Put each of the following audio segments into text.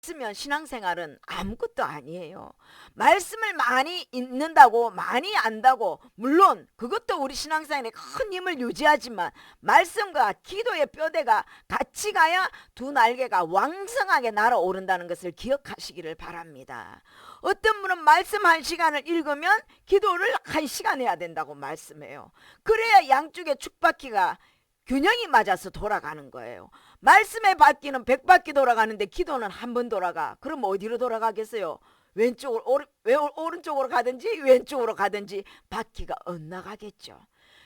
있으면 신앙생활은 아무것도 아니에요. 말씀을 많이 읽는다고 많이 안다고 물론 그것도 우리 신앙생활에 큰 힘을 유지하지만 말씀과 기도의 뼈대가 같이 가야 두 날개가 왕성하게 날아오른다는 것을 기억하시기를 바랍니다. 어떤 분은 말씀 한 시간을 읽으면 기도를 한 시간 해야 된다고 말씀해요. 그래야 양쪽의 축바퀴가 균형이 맞아서 돌아가는 거예요. 말씀의 바퀴는 100바퀴 돌아가는데 기도는 한 번 돌아가. 그럼 어디로 돌아가겠어요? 왼쪽으로 오른쪽으로 가든지 왼쪽으로 가든지 바퀴가 엇나가겠죠.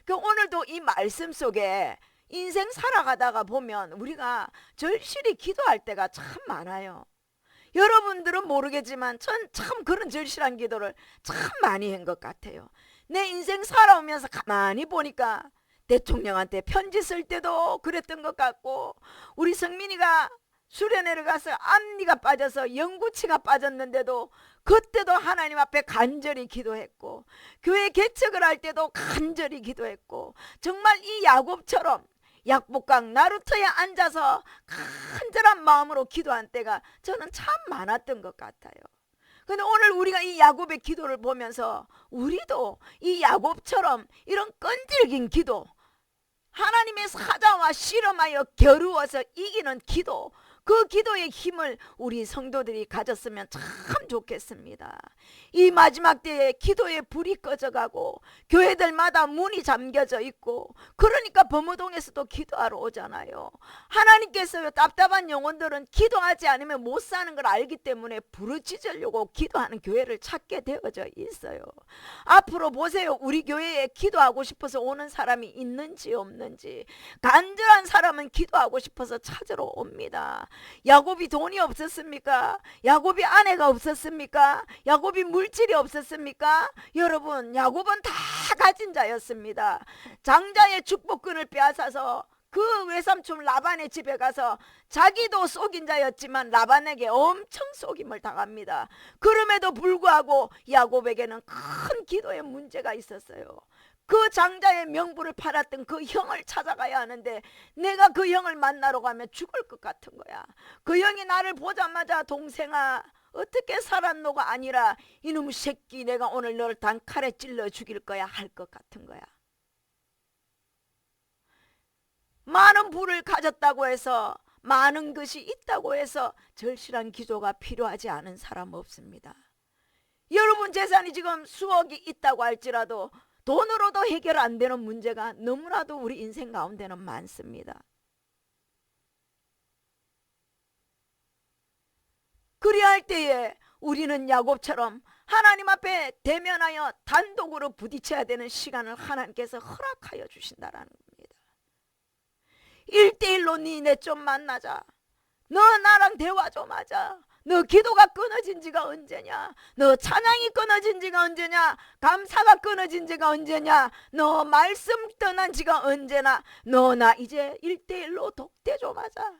오늘도 이 말씀 속에 인생 살아가다가 보면 우리가 절실히 기도할 때가 참 많아요. 여러분들은 모르겠지만 전 참 그런 절실한 기도를 참 많이 한 것 같아요. 내 인생 살아오면서 가만히 보니까 대통령한테 편지 쓸 때도 그랬던 것 같고, 우리 성민이가 수련회를 가서 앞니가 빠져서 영구치가 빠졌는데도 그때도 하나님 앞에 간절히 기도했고, 교회 개척을 할 때도 간절히 기도했고, 정말 이 야곱처럼 약복강 나루터에 앉아서 간절한 마음으로 기도한 때가 저는 참 많았던 것 같아요. 근데 오늘 우리가 이 야곱의 기도를 보면서 우리도 이 야곱처럼 이런 끈질긴 기도, 하나님의 사자와 씨름하여 겨루어서 이기는 기도, 그 기도의 힘을 우리 성도들이 가졌으면 참 좋겠습니다. 이 마지막 때에 기도의 불이 꺼져가고 교회들마다 문이 잠겨져 있고, 그러니까 범어동에서도 기도하러 오잖아요. 하나님께서요, 답답한 영혼들은 기도하지 않으면 못 사는 걸 알기 때문에 부르짖으려고 기도하는 교회를 찾게 되어져 있어요. 앞으로 보세요. 우리 교회에 기도하고 싶어서 오는 사람이 있는지 없는지. 간절한 사람은 기도하고 싶어서 찾으러 옵니다. 야곱이 돈이 없었습니까? 야곱이 아내가 없었습니까? 야곱이 물질이 없었습니까? 여러분, 야곱은 다 가진 자였습니다. 장자의 축복권을 빼앗아서 그 외삼촌 라반의 집에 가서 자기도 속인 자였지만 라반에게 엄청 속임을 당합니다. 그럼에도 불구하고 야곱에게는 큰 기도의 문제가 있었어요. 그 장자의 명부를 팔았던 그 형을 찾아가야 하는데, 내가 그 형을 만나러 가면 죽을 것 같은 거야. 그 형이 나를 보자마자 동생아 어떻게 살았노가 아니라 이놈 새끼 내가 오늘 너를 단칼에 찔러 죽일 거야 할 것 같은 거야. 많은 부를 가졌다고 해서, 많은 것이 있다고 해서 절실한 기도가 필요하지 않은 사람 없습니다. 여러분 재산이 지금 수억이 있다고 할지라도 돈으로도 해결 안 되는 문제가 너무나도 우리 인생 가운데는 많습니다. 그리할 때에 우리는 야곱처럼 하나님 앞에 대면하여 단독으로 부딪혀야 되는 시간을 하나님께서 허락하여 주신다라는 겁니다. 1대1로 니네 좀 만나자. 너 나랑 대화 좀 하자. 너 기도가 끊어진 지가 언제냐? 너 찬양이 끊어진 지가 언제냐? 감사가 끊어진 지가 언제냐? 너 말씀 떠난 지가 언제나? 너 나 이제 1대1로 독대 좀 하자.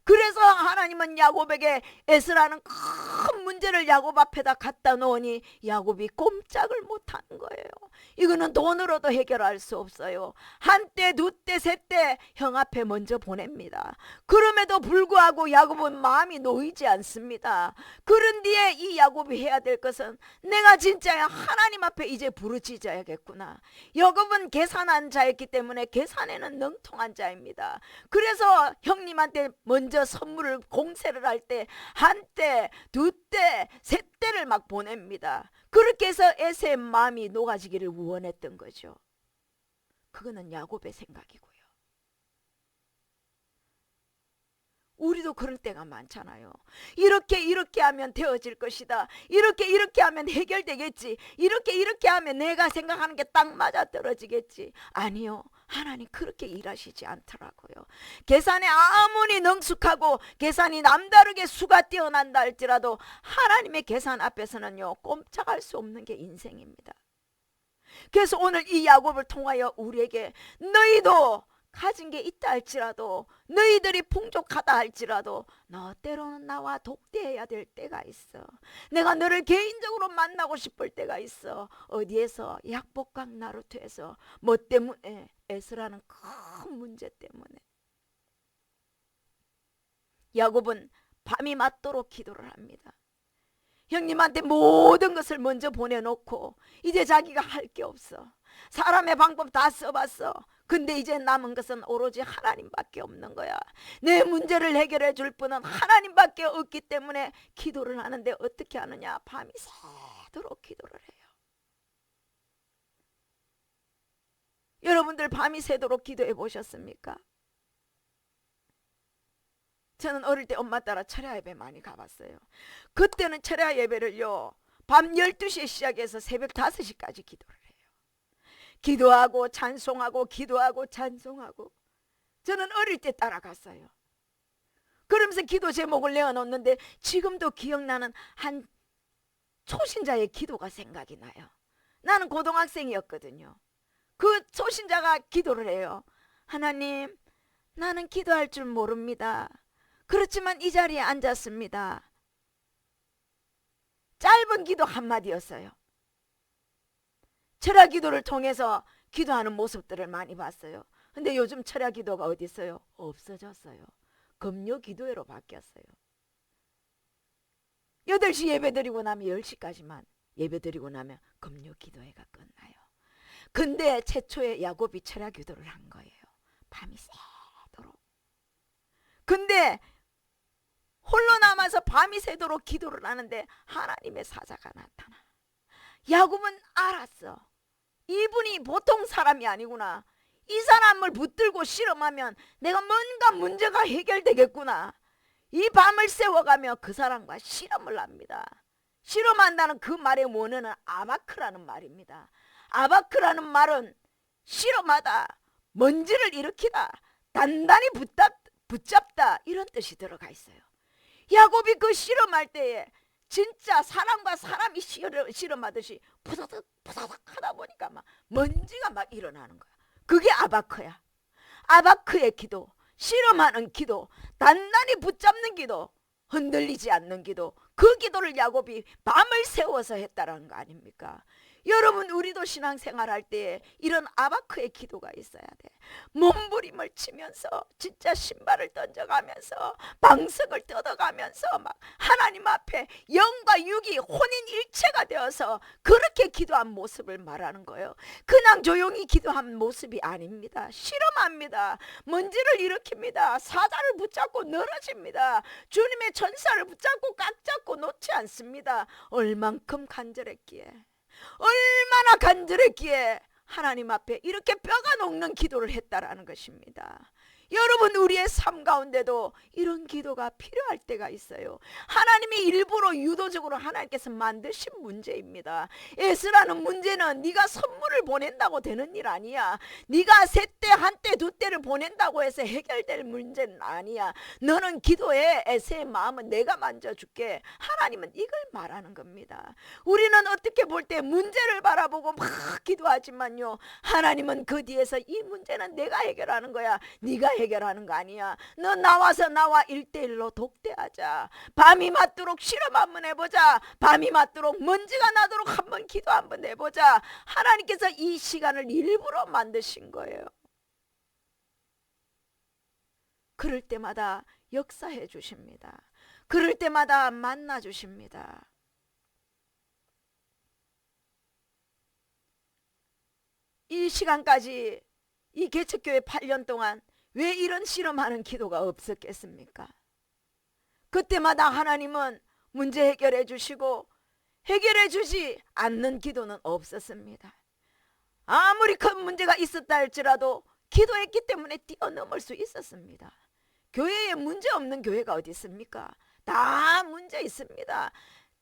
그래서 하나님은 야곱에게 에스라는 큰 문제를 야곱 앞에다 갖다 놓으니 야곱이 꼼짝을 못하는 거예요. 이거는 돈으로도 해결할 수 없어요. 한때, 두때, 세때 형 앞에 먼저 보냅니다. 그럼에도 불구하고 야곱은 마음이 놓이지 않습니다. 그런 뒤에 이 야곱이 해야 될 것은, 내가 진짜 하나님 앞에 이제 부르짖어야겠구나. 야곱은 계산한 자였기 때문에 계산에는 능통한 자입니다. 그래서 형님한테 먼저 선물을 공세를 할 때 한때, 두때, 세때를 막 보냅니다. 그렇게 해서 에세의 마음이 녹아지기를 원했던 거죠. 그거는 야곱의 생각이고요. 우리도 그럴 때가 많잖아요. 이렇게 하면 되어질 것이다. 이렇게 하면 해결되겠지. 이렇게 하면 내가 생각하는 게 딱 맞아 떨어지겠지. 아니요, 하나님 그렇게 일하시지 않더라고요. 계산에 아무리 능숙하고 계산이 남다르게 수가 뛰어난다 할지라도 하나님의 계산 앞에서는요, 꼼짝할 수 없는 게 인생입니다. 그래서 오늘 이 야곱을 통하여 우리에게, 너희도 가진 게 있다 할지라도, 너희들이 풍족하다 할지라도 너 때로는 나와 독대해야 될 때가 있어. 내가 너를 개인적으로 만나고 싶을 때가 있어. 어디에서? 약복강 나루터에서. 뭐 때문에? 에스라는 큰 문제 때문에. 야곱은 밤이 맞도록 기도를 합니다. 형님한테 모든 것을 먼저 보내놓고 이제 자기가 할 게 없어. 사람의 방법 다 써봤어. 근데 이제 남은 것은 오로지 하나님밖에 없는 거야. 내 문제를 해결해 줄 분은 하나님밖에 없기 때문에 기도를 하는데 어떻게 하느냐? 밤이 새도록 기도를 해요. 여러분들 밤이 새도록 기도해 보셨습니까? 저는 어릴 때 엄마 따라 철야 예배 많이 가봤어요. 그때는 철야 예배를요, 밤 12시에 시작해서 새벽 5시까지 기도를 해요. 기도하고 찬송하고 기도하고 찬송하고. 저는 어릴 때 따라갔어요. 그러면서 기도 제목을 내어놓는데 지금도 기억나는 한 초신자의 기도가 생각이 나요. 나는 고등학생이었거든요. 그 초신자가 기도를 해요. 하나님, 나는 기도할 줄 모릅니다. 그렇지만 이 자리에 앉았습니다. 짧은 기도 한마디였어요. 철야 기도를 통해서 기도하는 모습들을 많이 봤어요. 근데 요즘 철야 기도가 어디 있어요? 없어졌어요. 금요 기도회로 바뀌었어요. 8시 예배 드리고 나면 10시까지만 예배 드리고 나면 금요 기도회가 끝나요. 근데 최초에 야곱이 철야 기도를 한 거예요. 밤이 새도록. 근데 홀로 남아서 밤이 새도록 기도를 하는데 하나님의 사자가 나타나. 야곱은 알았어. 이분이 보통 사람이 아니구나. 이 사람을 붙들고 실험하면 내가 뭔가 문제가 해결되겠구나. 이 밤을 세워가며 그 사람과 실험을 합니다. 실험한다는 그 말의 원어는 아바크라는 말입니다. 아바크라는 말은 실험하다, 먼지를 일으키다, 단단히 붙잡다 이런 뜻이 들어가 있어요. 야곱이 그 실험할 때에 진짜 사람과 사람이 실험하듯이 부사삭 부사삭 하다 보니까 막 먼지가 막 일어나는 거야. 그게 아바크야. 아바크의 기도, 실험하는 기도, 단단히 붙잡는 기도, 흔들리지 않는 기도, 그 기도를 야곱이 밤을 새워서 했다는 거 아닙니까? 여러분, 우리도 신앙생활 할 때에 이런 아바크의 기도가 있어야 돼. 몸부림을 치면서 진짜 신발을 던져가면서 방석을 뜯어가면서 막 하나님 앞에 영과 육이 혼인일체가 되어서 그렇게 기도한 모습을 말하는 거예요. 그냥 조용히 기도한 모습이 아닙니다. 실험합니다. 먼지를 일으킵니다. 사자를 붙잡고 늘어집니다. 주님의 천사를 붙잡고 꽉 잡고 놓지 않습니다. 얼만큼 간절했기에, 얼마나 간절했기에 하나님 앞에 이렇게 뼈가 녹는 기도를 했다라는 것입니다. 여러분, 우리의 삶 가운데도 이런 기도가 필요할 때가 있어요. 하나님이 일부러 유도적으로 하나님께서 만드신 문제입니다. 에스라는 문제는 네가 선물을 보낸다고 되는 일 아니야. 네가 세 때, 한 때, 두 때를 보낸다고 해서 해결될 문제는 아니야. 너는 기도해. 에스의 마음은 내가 만져줄게. 하나님은 이걸 말하는 겁니다. 우리는 어떻게 볼 때 문제를 바라보고 막 기도하지만요, 하나님은 그 뒤에서 이 문제는 내가 해결하는 거야. 네가 해결하는 거 아니야. 너 나와서 나와 1대1로 독대하자. 밤이 맞도록 실험 한번 해보자. 밤이 맞도록 먼지가 나도록 한번 기도 한번 해보자. 하나님께서 이 시간을 일부러 만드신 거예요. 그럴 때마다 역사해 주십니다. 그럴 때마다 만나 주십니다. 이 시간까지 이 개척교회 8년 동안 왜 이런 실험하는 기도가 없었겠습니까? 그때마다 하나님은 문제 해결해 주시고 해결해 주지 않는 기도는 없었습니다. 아무리 큰 문제가 있었다 할지라도 기도했기 때문에 뛰어넘을 수 있었습니다. 교회에 문제 없는 교회가 어디 있습니까? 다 문제 있습니다.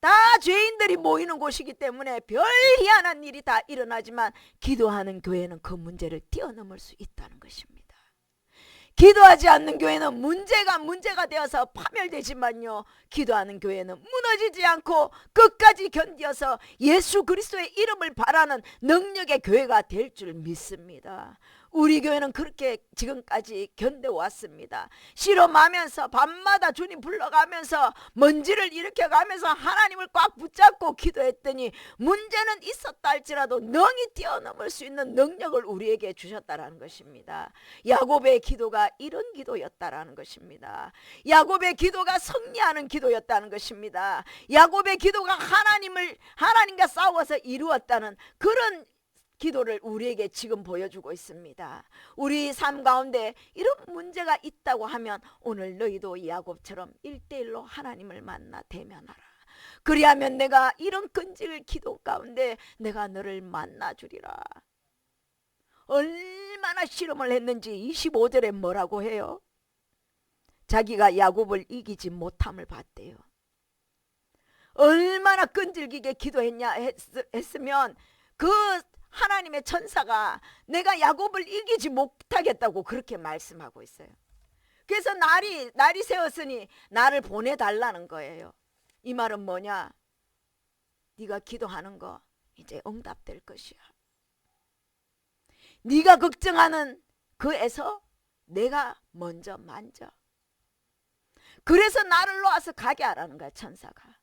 다 죄인들이 모이는 곳이기 때문에 별 희한한 일이 다 일어나지만 기도하는 교회는 그 문제를 뛰어넘을 수 있다는 것입니다. 기도하지 않는 교회는 문제가 되어서 파멸되지만요, 기도하는 교회는 무너지지 않고 끝까지 견디어서 예수 그리스도의 이름을 바라는 능력의 교회가 될 줄 믿습니다. 우리 교회는 그렇게 지금까지 견뎌왔습니다. 실험하면서 밤마다 주님 불러가면서 먼지를 일으켜가면서 하나님을 꽉 붙잡고 기도했더니 문제는 있었다 할지라도 능히 뛰어넘을 수 있는 능력을 우리에게 주셨다라는 것입니다. 야곱의 기도가 이런 기도였다라는 것입니다. 야곱의 기도가 승리하는 기도였다는 것입니다. 야곱의 기도가 하나님과 싸워서 이루었다는 그런 기도를 우리에게 지금 보여주고 있습니다. 우리 삶 가운데 이런 문제가 있다고 하면 오늘 너희도 야곱처럼 1대1로 하나님을 만나 대면하라. 그리하면 내가 이런 끈질 기도 가운데 내가 너를 만나 주리라. 얼마나 실험을 했는지 25절에 뭐라고 해요? 자기가 야곱을 이기지 못함을 봤대요. 얼마나 끈질기게 기도했냐 했으면 그 하나님의 천사가 내가 야곱을 이기지 못하겠다고 그렇게 말씀하고 있어요. 그래서 날이 새었으니 나를 보내달라는 거예요. 이 말은 뭐냐? 네가 기도하는 거 이제 응답될 것이야. 네가 걱정하는 그에서 내가 먼저 만져. 그래서 나를 놓아서 가게 하라는 거야, 천사가.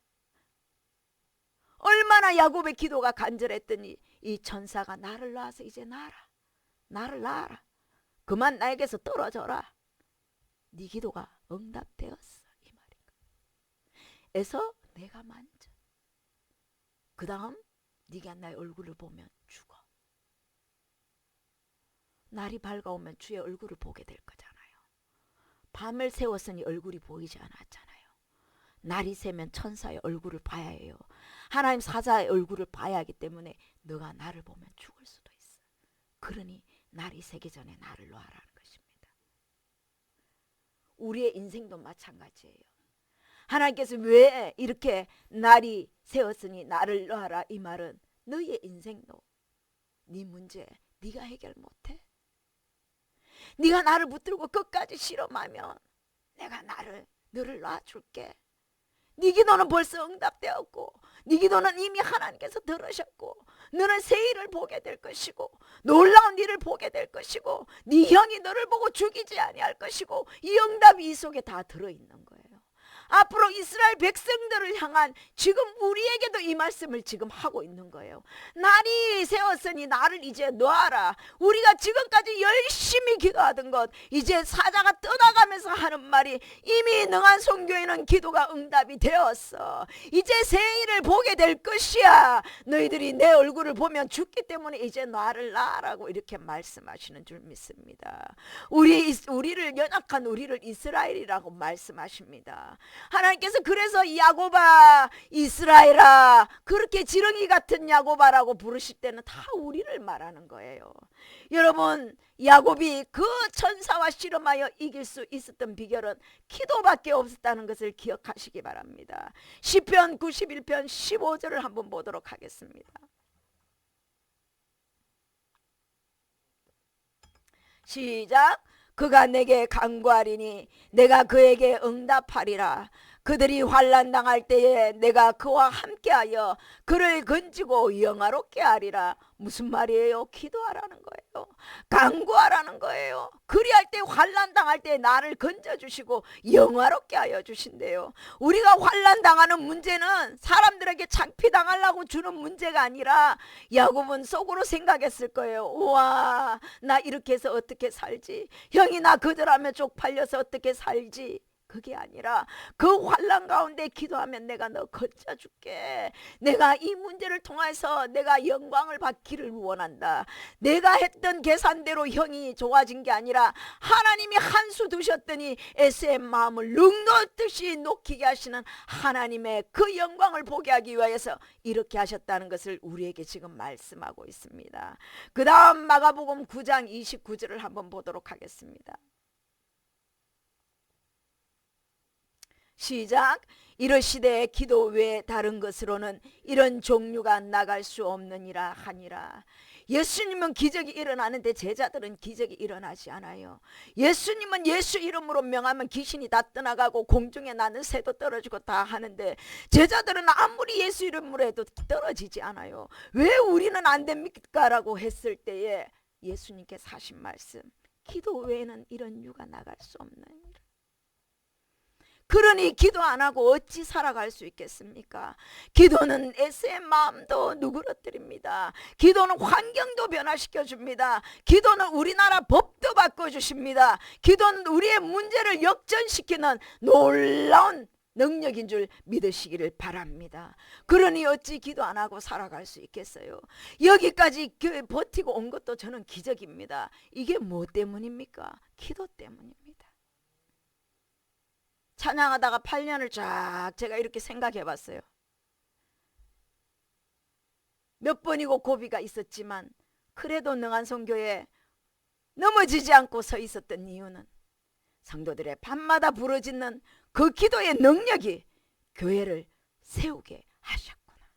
얼마나 야곱의 기도가 간절했더니 이 천사가 나를 낳아서 이제 나를 낳아라. 그만 나에게서 떨어져라. 네 기도가 응답되었어, 이 말이야. 에서 내가 만져. 그 다음 네가 나의 얼굴을 보면 죽어. 날이 밝아오면 주의 얼굴을 보게 될 거잖아요. 밤을 새웠으니 얼굴이 보이지 않았잖아요. 날이 새면 천사의 얼굴을 봐야 해요. 하나님 사자의 얼굴을 봐야 하기 때문에 너가 나를 보면 죽을 수도 있어. 그러니 날이 새기 전에 나를 놓아라는 것입니다. 우리의 인생도 마찬가지예요. 하나님께서 왜 이렇게 날이 새었으니 나를 놓아라, 이 말은 너의 인생도 네 문제 네가 해결 못해. 네가 나를 붙들고 끝까지 실험하면 내가 너를 놔줄게. 네 기도는 벌써 응답되었고 네 기도는 이미 하나님께서 들으셨고 너는 새 일을 보게 될 것이고 놀라운 일을 보게 될 것이고 네 형이 너를 보고 죽이지 아니할 것이고 이 응답이 이 속에 다 들어있는 거예요. 앞으로 이스라엘 백성들을 향한 지금 우리에게도 이 말씀을 지금 하고 있는 거예요. 날이 새었으니 나를 이제 놓아라. 우리가 지금까지 열심히 기도하던 것 이제 사자가 떠나가면서 하는 말이 이미 능한 선교에는 기도가 응답이 되었어. 이제 새 일을 보게 될 것이야. 너희들이 내 얼굴을 보면 죽기 때문에 이제 나를 낳아라고 이렇게 말씀하시는 줄 믿습니다. 우리를 연약한 우리를 이스라엘이라고 말씀하십니다. 하나님께서 그래서 야곱아 이스라엘아 그렇게 지렁이 같은 야곱아라고 부르실 때는 다 우리를 말하는 거예요. 여러분 야곱이 그 천사와 씨름하여 이길 수 있었던 비결은 기도밖에 없었다는 것을 기억하시기 바랍니다. 시편 91편 15절을 한번 보도록 하겠습니다. 시작. 그가 내게 간구하리니 내가 그에게 응답하리라. 그들이 환난 당할 때에 내가 그와 함께하여 그를 건지고 영화롭게 하리라. 무슨 말이에요? 기도하라는 거예요. 간구하라는 거예요. 그리할 때 환난 당할 때 나를 건져주시고 영화롭게 하여 주신대요. 우리가 환난 당하는 문제는 사람들에게 창피당하려고 주는 문제가 아니라 야곱은 속으로 생각했을 거예요. 우와 나 이렇게 해서 어떻게 살지? 형이 나 거절하며 쪽팔려서 어떻게 살지? 그게 아니라 그 환난 가운데 기도하면 내가 너 건져줄게. 내가 이 문제를 통해서 내가 영광을 받기를 원한다. 내가 했던 계산대로 형이 좋아진 게 아니라 하나님이 한 수 두셨더니 에스의 마음을 능놓듯이 녹히게 하시는 하나님의 그 영광을 보게 하기 위해서 이렇게 하셨다는 것을 우리에게 지금 말씀하고 있습니다. 그 다음 마가복음 9장 29절을 한번 보도록 하겠습니다. 시작. 이러시되 기도 외에 다른 것으로는 이런 종류가 나갈 수 없느니라 하니라. 예수님은 기적이 일어나는데 제자들은 기적이 일어나지 않아요. 예수님은 예수 이름으로 명하면 귀신이 다 떠나가고 공중에 나는 새도 떨어지고 다 하는데 제자들은 아무리 예수 이름으로 해도 떨어지지 않아요. 왜 우리는 안 됩니까? 라고 했을 때에 예수님께서 하신 말씀, 기도 외에는 이런 유가 나갈 수 없나이다. 그러니 기도 안 하고 어찌 살아갈 수 있겠습니까? 기도는 애쓰의 마음도 누그러뜨립니다. 기도는 환경도 변화시켜 줍니다. 기도는 우리나라 법도 바꿔주십니다. 기도는 우리의 문제를 역전시키는 놀라운 능력인 줄 믿으시기를 바랍니다. 그러니 어찌 기도 안 하고 살아갈 수 있겠어요? 여기까지 버티고 온 것도 저는 기적입니다. 이게 뭐 때문입니까? 기도 때문입니다. 찬양하다가 8년을 쫙 제가 이렇게 생각해 봤어요. 몇 번이고 고비가 있었지만 그래도 능한성교에 넘어지지 않고 서 있었던 이유는 성도들의 밤마다 부르짖는 그 기도의 능력이 교회를 세우게 하셨구나.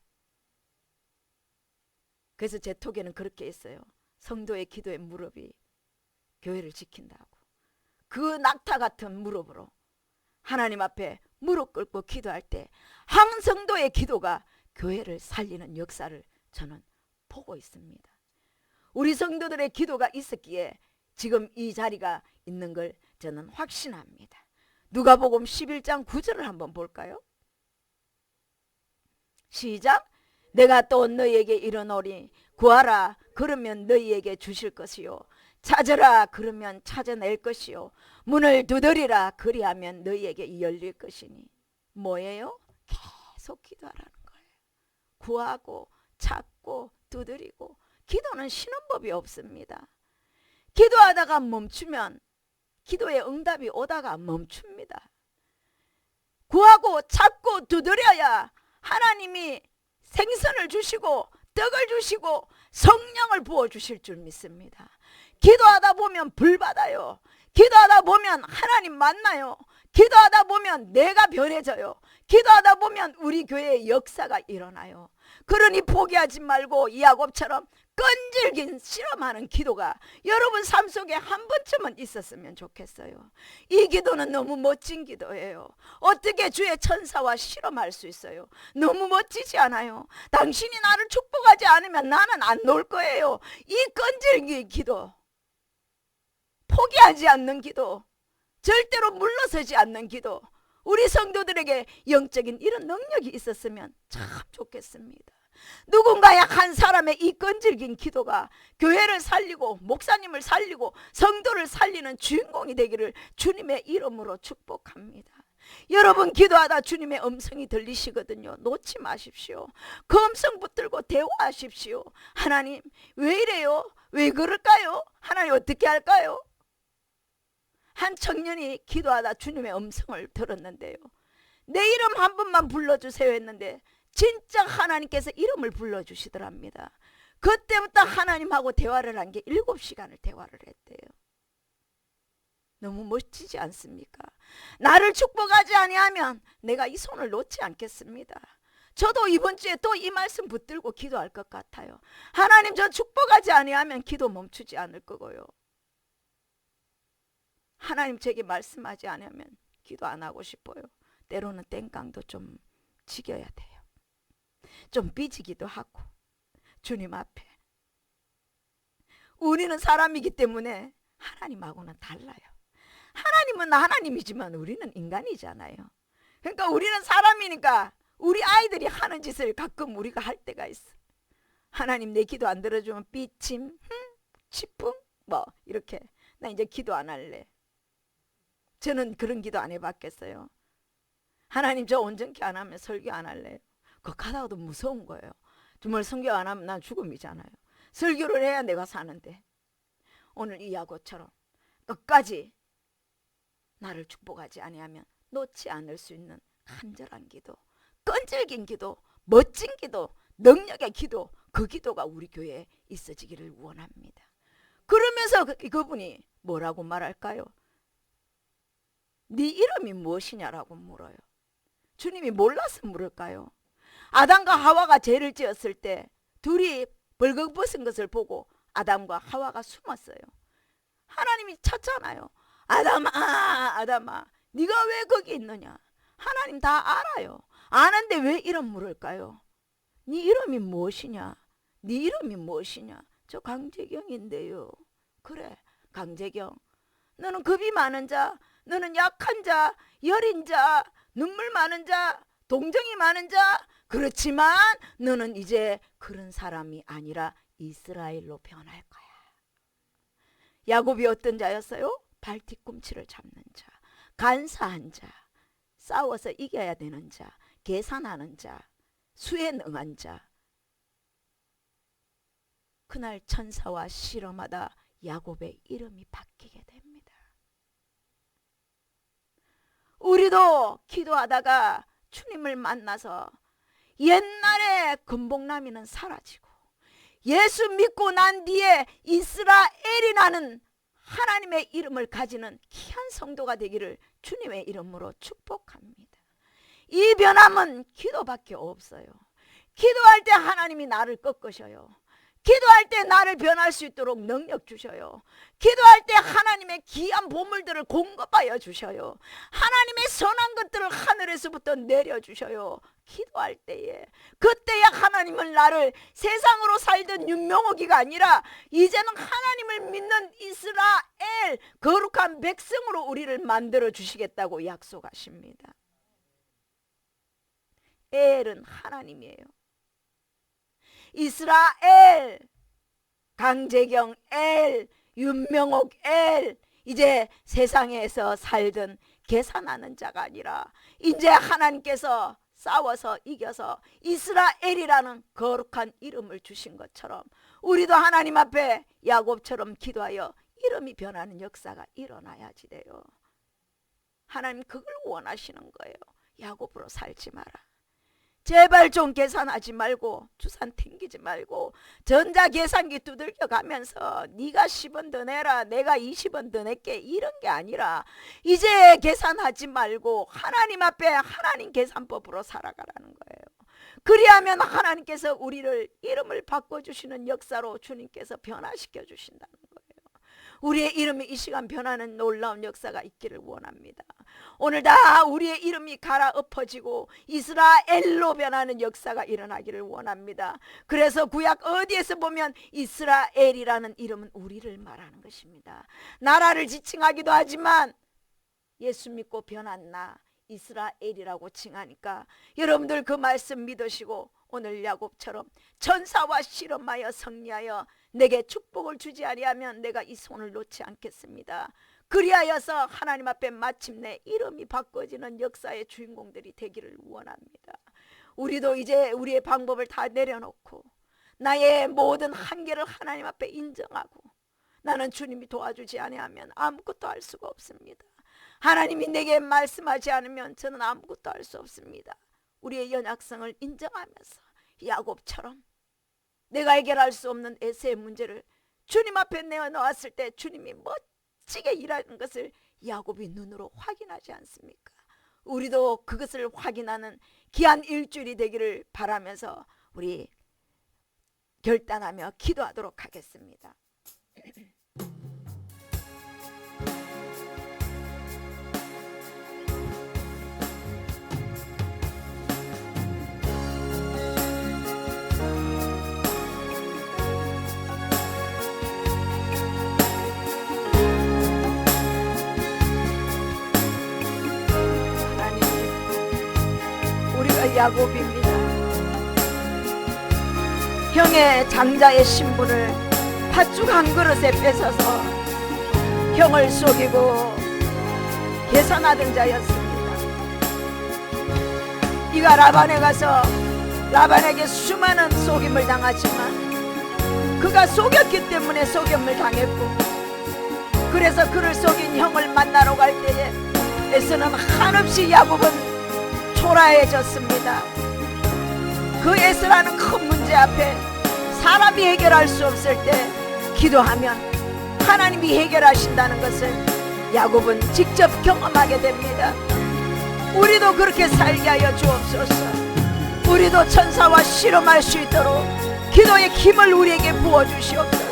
그래서 제 톡에는 그렇게 했어요. 성도의 기도의 무릎이 교회를 지킨다고. 그 낙타 같은 무릎으로 하나님 앞에 무릎 꿇고 기도할 때 한 성도의 기도가 교회를 살리는 역사를 저는 보고 있습니다. 우리 성도들의 기도가 있었기에 지금 이 자리가 있는 걸 저는 확신합니다. 누가복음 11장 9절을 한번 볼까요? 시작. 내가 또 너희에게 이르노니 구하라 그러면 너희에게 주실 것이요 찾으라 그러면 찾아낼 것이요 문을 두드리라 그리하면 너희에게 열릴 것이니. 뭐예요? 계속 기도하라는 거예요. 구하고 찾고 두드리고. 기도는 쉬는 법이 없습니다. 기도하다가 멈추면 기도의 응답이 오다가 멈춥니다. 구하고 찾고 두드려야 하나님이 생선을 주시고 떡을 주시고 성령을 부어주실 줄 믿습니다. 기도하다 보면 불 받아요. 기도하다 보면 하나님 만나요. 기도하다 보면 내가 변해져요. 기도하다 보면 우리 교회의 역사가 일어나요. 그러니 포기하지 말고 야곱처럼 끈질긴 실험하는 기도가 여러분 삶 속에 한 번쯤은 있었으면 좋겠어요. 이 기도는 너무 멋진 기도예요. 어떻게 주의 천사와 실험할 수 있어요? 너무 멋지지 않아요? 당신이 나를 축복하지 않으면 나는 안 놀 거예요. 이 끈질긴 기도, 포기하지 않는 기도, 절대로 물러서지 않는 기도, 우리 성도들에게 영적인 이런 능력이 있었으면 참 좋겠습니다. 누군가의 한 사람의 이 끈질긴 기도가 교회를 살리고 목사님을 살리고 성도를 살리는 주인공이 되기를 주님의 이름으로 축복합니다. 여러분 기도하다 주님의 음성이 들리시거든요. 놓지 마십시오. 그 음성 붙들고 대화하십시오. 하나님 왜 이래요? 왜 그럴까요? 하나님 어떻게 할까요? 한 청년이 기도하다 주님의 음성을 들었는데요. 내 이름 한 번만 불러주세요 했는데 진짜 하나님께서 이름을 불러주시더랍니다. 그때부터 하나님하고 대화를 한 게 7시간을 대화를 했대요. 너무 멋지지 않습니까? 나를 축복하지 아니하면 내가 이 손을 놓지 않겠습니다. 저도 이번 주에 또 이 말씀 붙들고 기도할 것 같아요. 하나님 저 축복하지 아니하면 기도 멈추지 않을 거고요. 하나님 제게 말씀하지 않으면 기도 안 하고 싶어요. 때로는 땡깡도 좀 지겨야 돼요. 좀 삐지기도 하고 주님 앞에. 우리는 사람이기 때문에 하나님하고는 달라요. 하나님은 하나님이지만 우리는 인간이잖아요. 그러니까 우리는 사람이니까 우리 아이들이 하는 짓을 가끔 우리가 할 때가 있어. 하나님 내 기도 안 들어주면 삐침, 치풍 뭐 이렇게 나 이제 기도 안 할래. 저는 그런 기도 안 해봤겠어요. 하나님 저 온전케 안 하면 설교 안 할래요. 그거 가다가도 무서운 거예요. 정말 설교 안 하면 난 죽음이잖아요. 설교를 해야 내가 사는데. 오늘 이 야고처럼 끝까지 나를 축복하지 아니하면 놓지 않을 수 있는 간절한 기도, 끈질긴 기도, 멋진 기도, 능력의 기도, 그 기도가 우리 교회에 있어지기를 원합니다. 그러면서 그분이 뭐라고 말할까요? 네 이름이 무엇이냐라고 물어요. 주님이 몰라서 물을까요? 아담과 하와가 죄를 지었을 때 둘이 벌거벗은 것을 보고 아담과 하와가 숨었어요. 하나님이 찾잖아요. 아담아, 아담아, 네가 왜 거기 있느냐? 하나님 다 알아요. 아는데 왜 이름 물을까요? 네 이름이 무엇이냐? 네 이름이 무엇이냐? 저 강재경인데요. 그래, 강재경, 너는 겁이 많은 자, 너는 약한 자, 여린 자, 눈물 많은 자, 동정이 많은 자, 그렇지만 너는 이제 그런 사람이 아니라 이스라엘로 변할 거야. 야곱이 어떤 자였어요? 발 뒤꿈치를 잡는 자, 간사한 자, 싸워서 이겨야 되는 자, 계산하는 자, 수에 능한 자. 그날 천사와 실험하다 야곱의 이름이 바뀌게 됩니다. 우리도 기도하다가 주님을 만나서 옛날에 금복나미는 사라지고 예수 믿고 난 뒤에 이스라엘이라는 하나님의 이름을 가지는 귀한 성도가 되기를 주님의 이름으로 축복합니다. 이 변함은 기도밖에 없어요. 기도할 때 하나님이 나를 꺾으셔요. 기도할 때 나를 변할 수 있도록 능력 주셔요. 기도할 때 하나님의 귀한 보물들을 공급하여 주셔요. 하나님의 선한 것들을 하늘에서부터 내려주셔요. 기도할 때에, 그때야 하나님은 나를 세상으로 살던 윤명옥이가 아니라 이제는 하나님을 믿는 이스라엘 거룩한 백성으로 우리를 만들어 주시겠다고 약속하십니다. 엘은 하나님이에요. 이스라엘, 강재경 엘, 윤명옥 엘, 이제 세상에서 살던 계산하는 자가 아니라 이제 하나님께서 싸워서 이겨서 이스라엘이라는 거룩한 이름을 주신 것처럼 우리도 하나님 앞에 야곱처럼 기도하여 이름이 변하는 역사가 일어나야지 돼요. 하나님 그걸 원하시는 거예요. 야곱으로 살지 마라. 제발 좀 계산하지 말고 주산 튕기지 말고 전자계산기 두들겨 가면서 네가 10원 더 내라 내가 20원 더 낼게 이런 게 아니라 이제 계산하지 말고 하나님 앞에 하나님 계산법으로 살아가라는 거예요. 그리하면 하나님께서 우리를 이름을 바꿔주시는 역사로 주님께서 변화시켜 주신다는 거예요. 우리의 이름이 이 시간 변하는 놀라운 역사가 있기를 원합니다. 오늘 다 우리의 이름이 갈아엎어지고 이스라엘로 변하는 역사가 일어나기를 원합니다. 그래서 구약 어디에서 보면 이스라엘이라는 이름은 우리를 말하는 것입니다. 나라를 지칭하기도 하지만 예수 믿고 변한 나 이스라엘이라고 칭하니까 여러분들 그 말씀 믿으시고 오늘 야곱처럼 천사와 실험하여 승리하여 내게 축복을 주지 아니하면 내가 이 손을 놓지 않겠습니다. 그리하여서 하나님 앞에 마침내 이름이 바꿔지는 역사의 주인공들이 되기를 원합니다. 우리도 이제 우리의 방법을 다 내려놓고 나의 모든 한계를 하나님 앞에 인정하고 나는 주님이 도와주지 아니하면 아무것도 할 수가 없습니다. 하나님이 내게 말씀하지 않으면 저는 아무것도 할 수 없습니다. 우리의 연약성을 인정하면서 야곱처럼 내가 해결할 수 없는 에세의 문제를 주님 앞에 내어놓았을 때 주님이 멋지게 일하는 것을 야곱이 눈으로 확인하지 않습니까? 우리도 그것을 확인하는 귀한 일주일이 되기를 바라면서 우리 결단하며 기도하도록 하겠습니다. 야곱입니다. 형의 장자의 신분을 팥죽 한 그릇에 뺏어서 형을 속이고 계산하던 자였습니다. 이가 라반에 가서 라반에게 수많은 속임을 당하지만 그가 속였기 때문에 속임을 당했고 그래서 그를 속인 형을 만나러 갈 때에 에서는 한없이 야곱은 초라해졌습니다. 그 에스라는 큰 문제 앞에 사람이 해결할 수 없을 때 기도하면 하나님이 해결하신다는 것을 야곱은 직접 경험하게 됩니다. 우리도 그렇게 살게 하여 주옵소서. 우리도 천사와 실험할 수 있도록 기도의 힘을 우리에게 부어주시옵소서.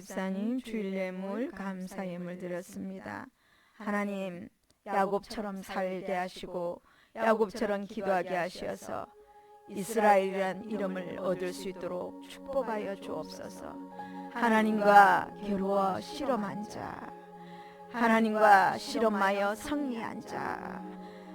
집사님 주일 예물 감사 예물 드렸습니다. 하나님, 야곱처럼 살게 하시고 야곱처럼 기도하게 하시어서 이스라엘이란 이름을 얻을 수 있도록 축복하여 주옵소서. 하나님과 괴로워 실험한 자, 하나님과 실험하여 승리한 자,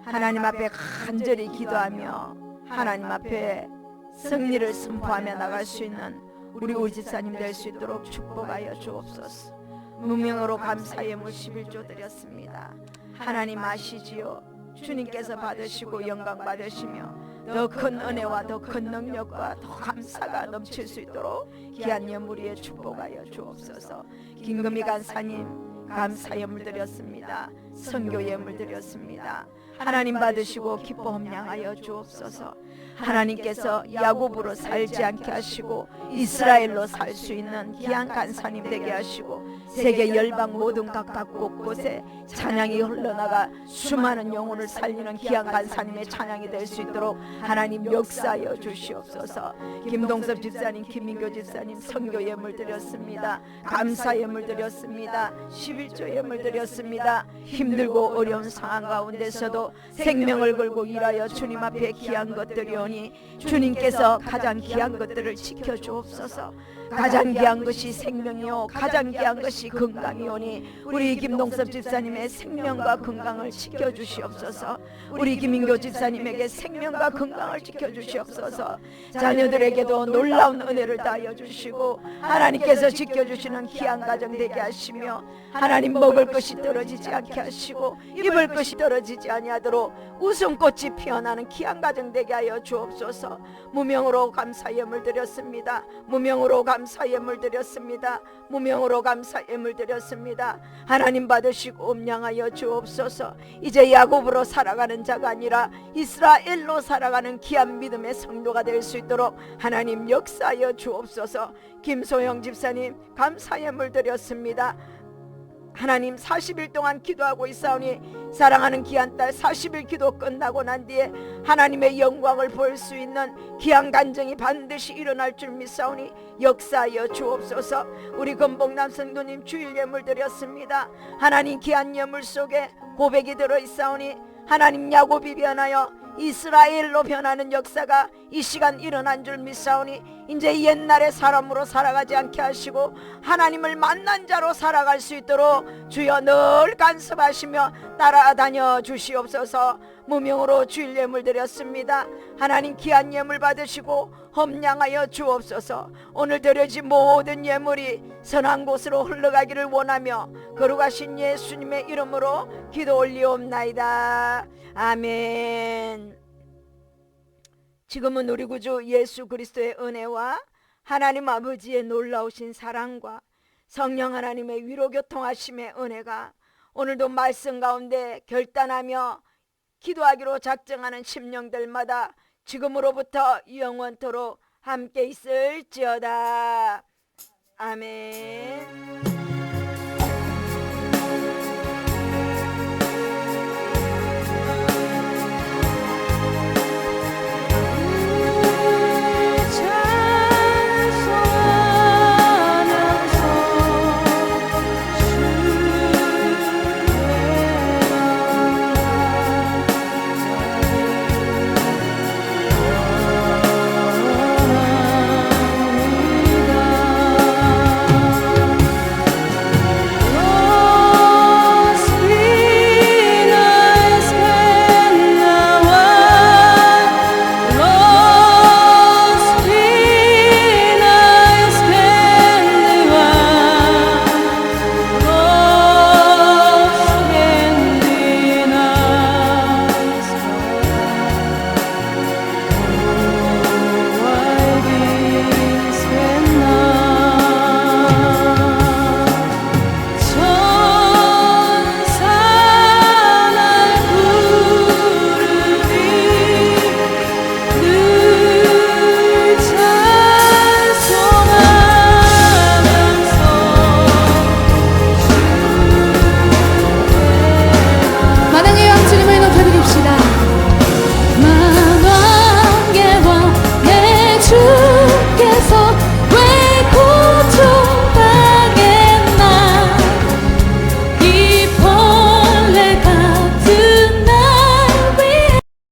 하나님 앞에 간절히 기도하며 하나님 앞에 승리를 선포하며 나갈 수 있는 우리 집사님 될 수 있도록 축복하여 주옵소서. 무명으로 감사 예물 11조 드렸습니다. 하나님 아시지요. 주님께서 받으시고 영광 받으시며 더 큰 은혜와 더 큰 능력과 더 감사가 넘칠 수 있도록 귀한 예물 위에 축복하여 주옵소서. 김금희 간사님 감사 예물 드렸습니다. 선교 예물 드렸습니다. 하나님 받으시고 기뻐 험양하여 주옵소서. 하나님께서 야곱으로 살지 않게 하시고 이스라엘로 살 수 있는 귀한 간사님 되게 하시고 세계 열방 모든 각각 곳곳에 찬양이 흘러나가 수많은 영혼을 살리는 귀한 간사님의 찬양이 될 수 있도록 하나님 역사하여 주시옵소서. 김동섭 집사님, 김민교 집사님 선교 예물 드렸습니다. 감사 예물 드렸습니다. 11조 예물 드렸습니다. 힘들고 어려운 상황 가운데서도 생명을 걸고 일하여 주님 앞에 귀한 것들이 오니 주님께서 가장 귀한 것들을 지켜주옵소서. 가장 귀한 것이 생명이요 가장 귀한 것이 건강이오니 우리 김동섭 집사님의 생명과 건강을 지켜주시옵소서. 우리 김민교 집사님에게 생명과 건강을 지켜주시옵소서. 자녀들에게도 놀라운 은혜를 다하여 주시고 하나님께서 지켜주시는 귀한 가정 되게 하시며 하나님 먹을 것이 떨어지지 않게 하시고 입을 것이 떨어지지 아니하도록 웃음꽃이 피어나는 귀한 가정 되게 하여 주옵소서. 무명으로 감사 예물 드렸습니다. 무명으로 감사 예물 드렸습니다. 무명으로 감사 예물 드렸습니다. 하나님 받으시고 음양하여 주옵소서. 이제 야곱으로 살아가는 자가 아니라 이스라엘로 살아가는 귀한 믿음의 성도가 될 수 있도록 하나님 역사하여 주옵소서. 김소영 집사님 감사 예물 드렸습니다. 하나님 40일 동안 기도하고 있사오니 사랑하는 귀한 딸 40일 기도 끝나고 난 뒤에 하나님의 영광을 볼 수 있는 귀한 간증이 반드시 일어날 줄 믿사오니 역사하여 주옵소서. 우리 건복남 성도님 주일 예물 드렸습니다. 하나님 귀한 예물 속에 고백이 들어있사오니 하나님 야곱이 변하여 이스라엘로 변하는 역사가 이 시간 일어난 줄 믿사오니 이제 옛날의 사람으로 살아가지 않게 하시고 하나님을 만난 자로 살아갈 수 있도록 주여 늘 간섭하시며 따라다녀 주시옵소서. 무명으로 주일 예물 드렸습니다. 하나님 귀한 예물 받으시고 험량하여 주옵소서. 오늘 드려진 모든 예물이 선한 곳으로 흘러가기를 원하며 거룩하신 예수님의 이름으로 기도 올리옵나이다. 아멘. 지금은 우리 구주 예수 그리스도의 은혜와 하나님 아버지의 놀라우신 사랑과 성령 하나님의 위로교통하심의 은혜가 오늘도 말씀 가운데 결단하며 기도하기로 작정하는 심령들마다 지금으로부터 영원토록 함께 있을지어다. 아멘.